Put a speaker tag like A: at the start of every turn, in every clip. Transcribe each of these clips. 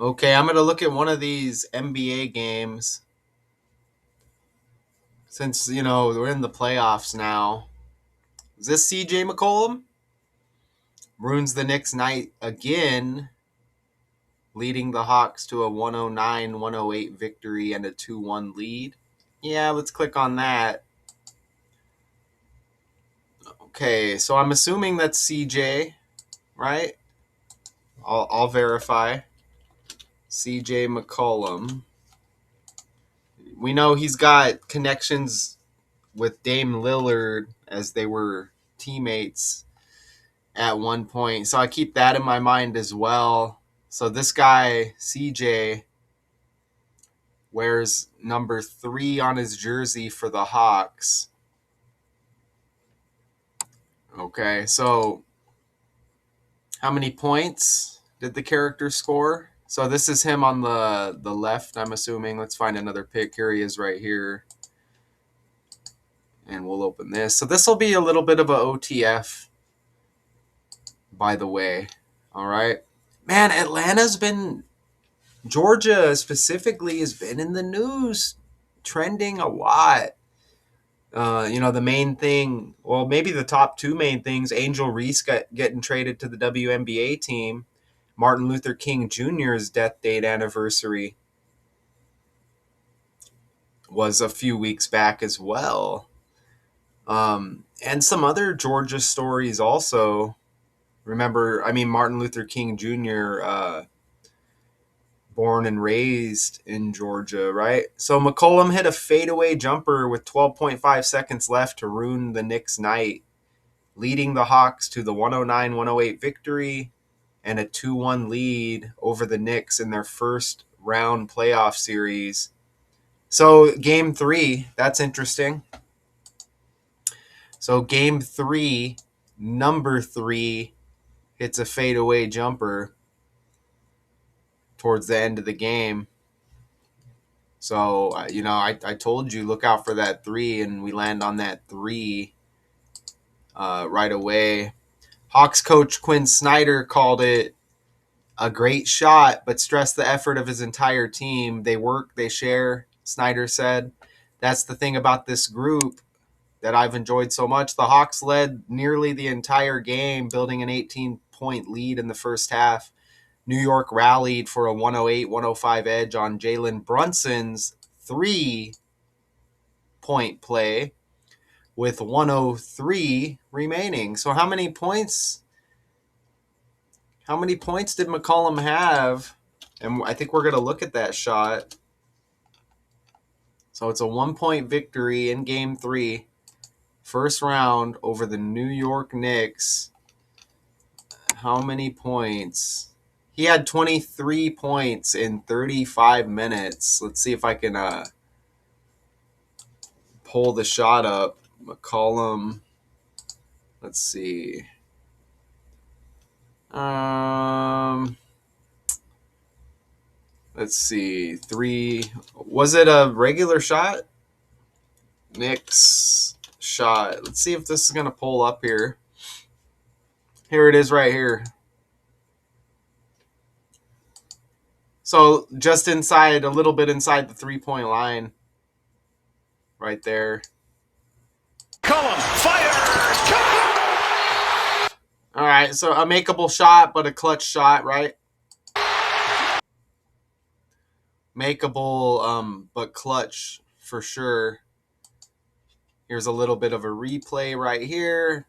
A: Okay, I'm going to look at one of these NBA games since, we're in the playoffs now. Is this CJ McCollum? Ruins the Knicks night again, leading the Hawks to a 109-108 victory and a 2-1 lead. Yeah, let's click on that. Okay, so I'm assuming that's CJ, right? I'll verify. CJ McCollum. We know he's got connections with Dame Lillard as they were teammates at one point. So I keep that in my mind as well. So this guy, CJ, wears number 3 on his jersey for the Hawks. Okay, so how many points did the character score? So this is him on the left, I'm assuming. Let's find another pic. Here he is right here. And we'll open this. So this will be a little bit of a OTF, by the way. All right. Man, Georgia specifically has been in the news, trending a lot. The main thing, well, maybe the top 2 main things, Angel Reese getting traded to the WNBA team. Martin Luther King Jr.'s death date anniversary was a few weeks back as well. And some other Georgia stories also. Martin Luther King Jr., born and raised in Georgia, right? So McCollum hit a fadeaway jumper with 12.5 seconds left to ruin the Knicks' night, leading the Hawks to the 109-108 victory and a 2-1 lead over the Knicks in their first round playoff series. So game 3, that's interesting. So game 3, number 3 hits a fadeaway jumper towards the end of the game. So, I told you, look out for that 3, and we land on that 3 right away. Hawks coach Quinn Snyder called it a great shot, but stressed the effort of his entire team. They work, they share, Snyder said. That's the thing about this group that I've enjoyed so much. The Hawks led nearly the entire game, building an 18-point lead in the first half. New York rallied for a 108-105 edge on Jalen Brunson's 3-point play with 103 remaining. So how many points did McCollum have? And I think we're going to look at that shot. So it's a 1-point victory in game 3, first round over the New York Knicks. How many points? He had 23 points in 35 minutes. Let's see if I can pull the shot up. McCollum. Let's see. Let's see. 3. Was it a regular shot? Knicks shot. Let's see if this is going to pull up here. Here it is right here. So just inside, a little bit inside the 3-point line. Right there.
B: McCollum fires!
A: All right, so a makeable shot, but a clutch shot, right? Makeable, but clutch for sure. Here's a little bit of a replay right here.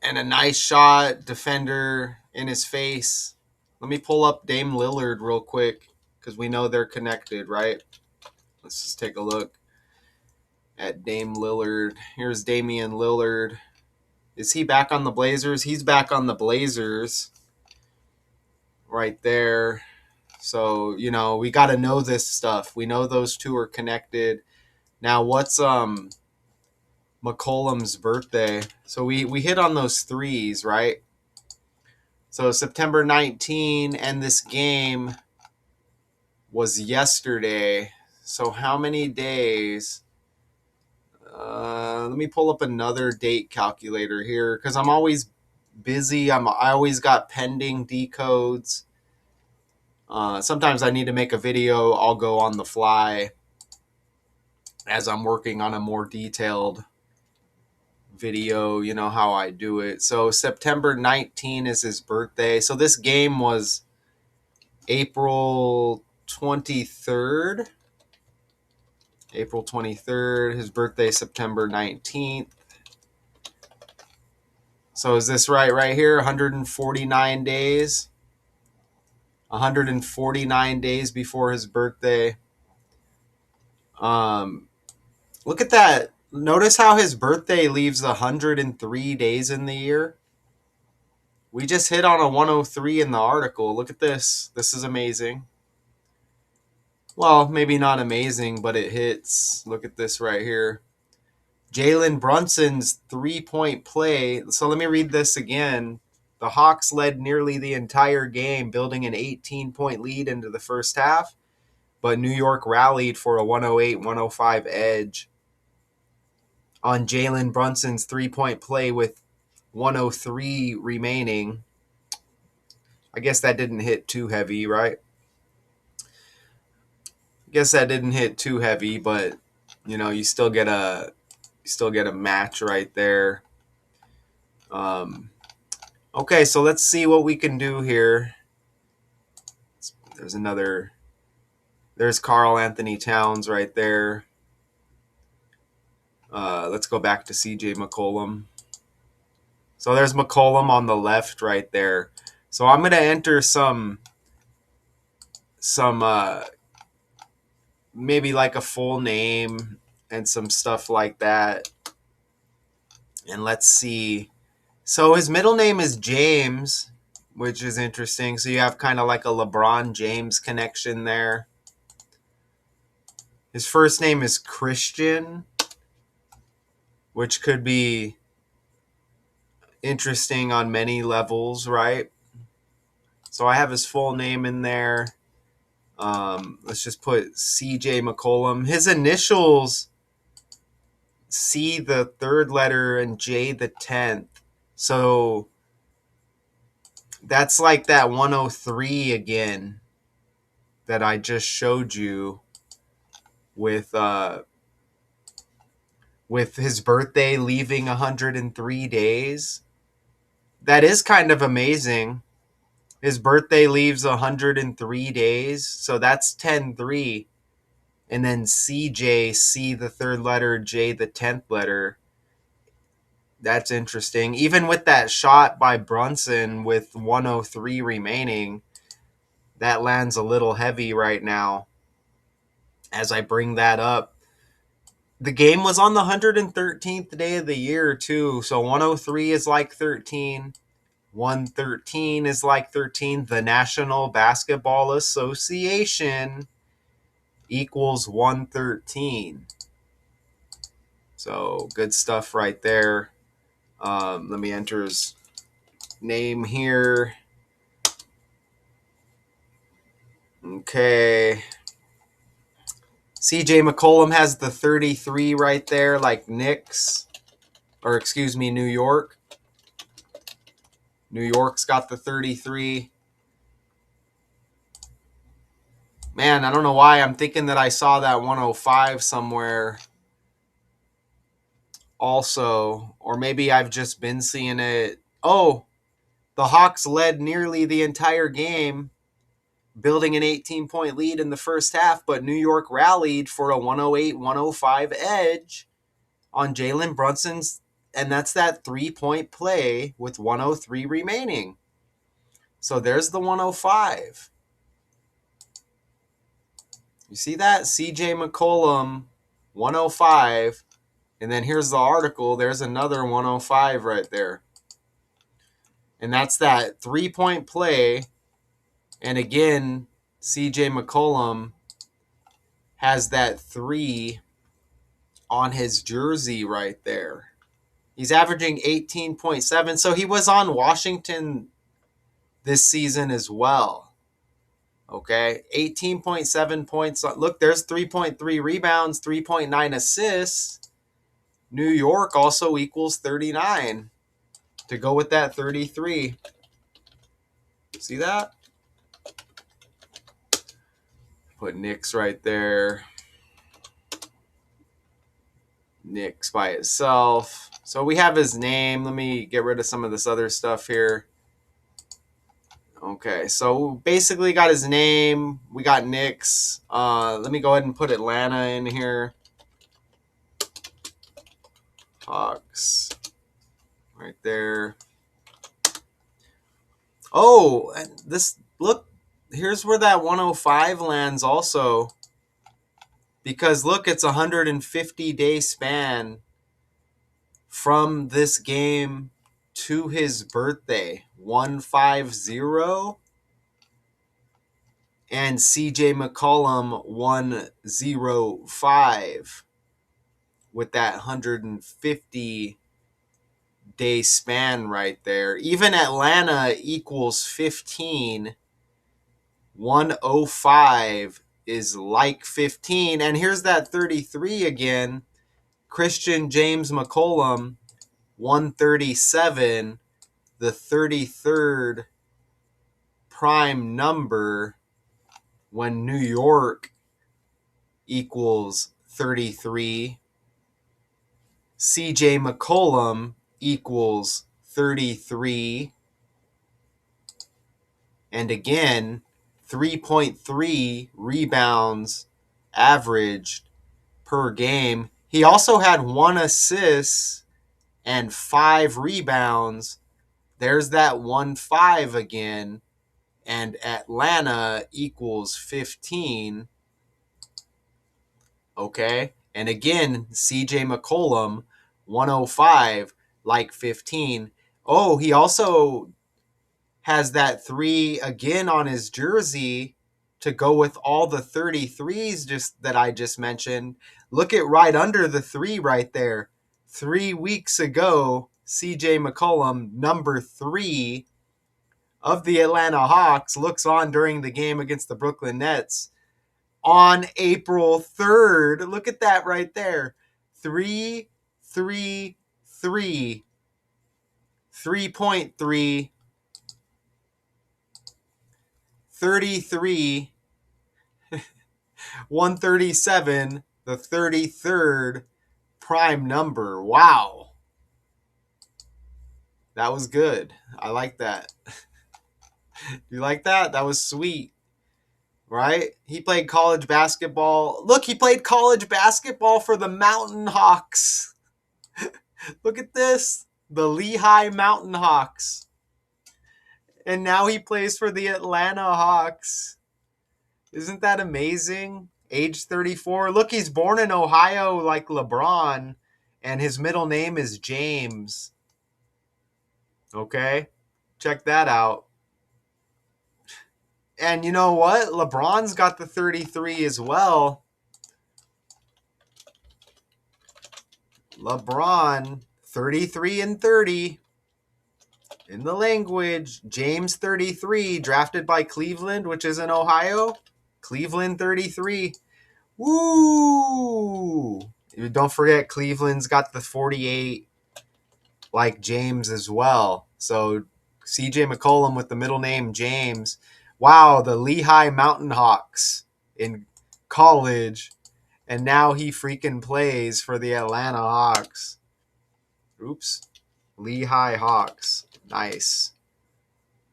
A: And a nice shot, defender in his face. Let me pull up Dame Lillard real quick because we know they're connected, right? Let's just take a look at Dame Lillard. Here's Damian Lillard. Is he back on the Blazers? He's back on the Blazers right there. So, we got to know this stuff. We know those two are connected. Now, what's McCollum's birthday? So we hit on those 3s, right? So September 19, and this game was yesterday. So how many days? Let me pull up another date calculator here because I'm always busy. I always got pending decodes. Sometimes I need to make a video. I'll go on the fly as I'm working on a more detailed video. You know how I do it. So September 19 is his birthday. So this game was April 23rd. April 23rd. His birthday, September 19th. So is this right here? 149 days. 149 days before his birthday. Look at that. Notice how his birthday leaves 103 days in the year. We just hit on a 103 in the article. Look at this. This is amazing. Well, maybe not amazing, but it hits. Look at this right here. Jalen Brunson's 3-point play. So let me read this again. The Hawks led nearly the entire game, building an 18-point lead into the first half, but New York rallied for a 108-105 edge on Jalen Brunson's 3-point play with 103 remaining. I guess that didn't hit too heavy, right? I guess that didn't hit too heavy, but you still get a match right there. Okay, so let's see what we can do here. There's Karl Anthony Towns right there. Let's go back to CJ McCollum. So there's McCollum on the left right there. So I'm going to enter some maybe like a full name and some stuff like that. And let's see. So his middle name is James, which is interesting. So you have kind of like a LeBron James connection there. His first name is Christian, which could be interesting on many levels, right? So I have his full name in there. Let's just put CJ McCollum. His initials, C the third letter and J the 10th. So that's like that 103 again that I just showed you with his birthday leaving 103 days. That is kind of amazing. His birthday leaves 103 days, so that's 10-3. And then CJ, C the third letter, J the 10th letter. That's interesting. Even with that shot by Brunson with 103 remaining, that lands a little heavy right now as I bring that up. The game was on the 113th day of the year, too. So 103 is like 13. 113 is like 13. The National Basketball Association equals 113. So good stuff right there. Let me enter his name here. Okay. CJ McCollum has the 33 right there, like Knicks. Or excuse me, New York. New York's got the 33. Man, I don't know why. I'm thinking that I saw that 105 somewhere also. Or maybe I've just been seeing it. Oh, the Hawks led nearly the entire game, building an 18-point lead in the first half, but New York rallied for a 108-105 edge on Jalen Brunson's, and that's that 3-point play with 103 remaining. So there's the 105. You see that? CJ McCollum, 105. And then here's the article. There's another 105 right there. And that's that 3-point play. And again, CJ McCollum has that 3 on his jersey right there. He's averaging 18.7. So he was on Washington this season as well. Okay, 18.7 points. Look, there's 3.3 rebounds, 3.9 assists. New York also equals 39. to go with that 33. See that? Put Knicks right there. Knicks by itself. So we have his name. Let me get rid of some of this other stuff here. Okay, so basically got his name. We got Knicks. Let me go ahead and put Atlanta in here. Hawks. Right there. Oh, this, look, here's where that 105 lands also. Because look, it's a 150-day span from this game to his birthday. 150. And CJ McCollum 105 with that 150-day span right there. Even Atlanta equals 15. 105 is like 15. And here's that 33 again. Christian James McCollum 137, the 33rd prime number when New York equals 33. CJ McCollum equals 33. And again, 3.3 rebounds averaged per game. He also had 1 assist and 5 rebounds. There's that 1-5 again. And Atlanta equals 15. Okay. And again, CJ McCollum, 105, like 15. Oh, he also has that 3 again on his jersey to go with all the 33s just that I just mentioned. Look at right under the 3 right there. 3 weeks ago, CJ McCollum, number 3 of the Atlanta Hawks, looks on during the game against the Brooklyn Nets on April 3rd. Look at that right there. 3, 3, 3. 3.3. 33. 137. The 33rd prime number. Wow. That was good. I like that. You like that? That was sweet. Right? He played college basketball. Look, he played college basketball for the Mountain Hawks. Look at this. The Lehigh Mountain Hawks. And now he plays for the Atlanta Hawks. Isn't that amazing? Age 34. Look, he's born in Ohio like LeBron. And his middle name is James. Okay? Check that out. And you know what? LeBron's got the 33 as well. LeBron, 33 and 30. In the language, James 33, drafted by Cleveland, which is in Ohio. Cleveland 33. Woo! Don't forget, Cleveland's got the 48 like James as well. So CJ McCollum with the middle name James. Wow, the Lehigh Mountain Hawks in college. And now he freaking plays for the Atlanta Hawks. Oops. Lehigh Hawks. Nice.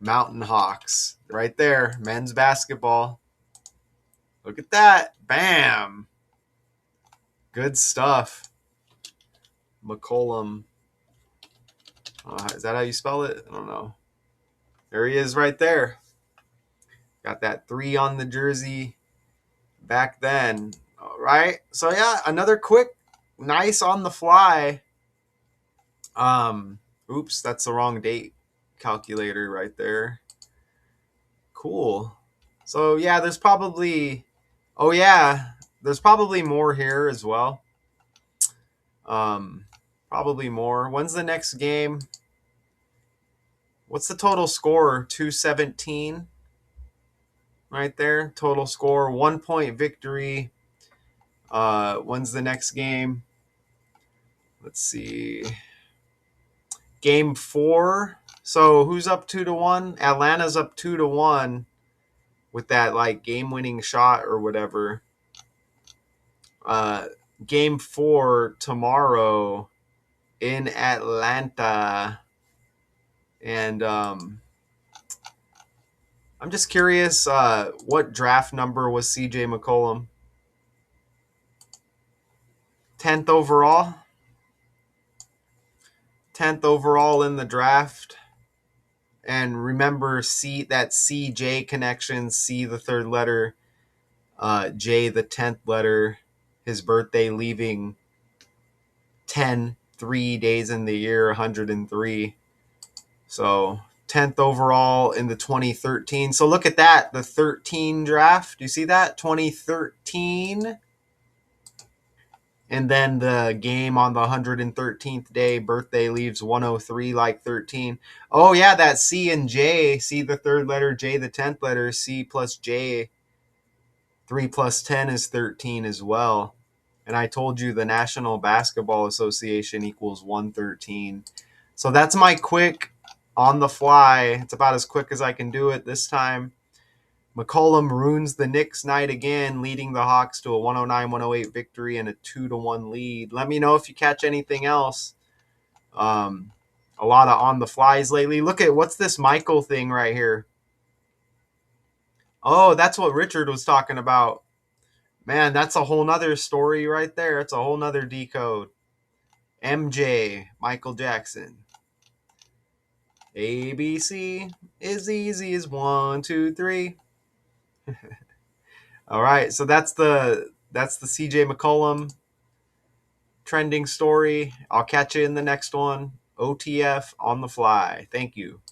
A: Mountain Hawks. Right there. Men's basketball. Look at that. Bam. Good stuff. McCollum. Is that how you spell it? I don't know. There he is right there. Got that 3 on the jersey back then. All right. So, yeah, another quick, nice on the fly. Oops, that's the wrong date calculator right there. Cool. So, yeah, there's probably more here as well. Probably more. When's the next game? What's the total score? 217 right there. Total score, 1-point victory. When's the next game? Let's see. Game 4. So who's up 2-1? Atlanta's up 2-1 with that like game-winning shot or whatever. Game 4 tomorrow in Atlanta, and I'm just curious, what draft number was CJ McCollum? 10th overall. 10th overall in the draft. And remember, that CJ connection, C the third letter, J the 10th letter, his birthday leaving 10, 3 days in the year, 103. So 10th overall in the 2013. So look at that, the 13 draft. Do you see that? 2013. And then the game on the 113th day, birthday leaves 103 like 13. Oh, yeah, that C and J. C the third letter, J the 10th letter. C plus J, 3 plus 10 is 13 as well. And I told you the National Basketball Association equals 113. So that's my quick on the fly. It's about as quick as I can do it this time. McCollum ruins the Knicks night again, leading the Hawks to a 109-108 victory and a 2-1 lead. Let me know if you catch anything else. A lot of on the flies lately. Look at what's this Michael thing right here. Oh, that's what Richard was talking about. Man, that's a whole nother story right there. It's a whole nother decode. MJ, Michael Jackson. ABC is easy as 1, 2, 3. All right, so that's the CJ McCollum trending story. I'll catch you in the next one. OTF on the fly. Thank you.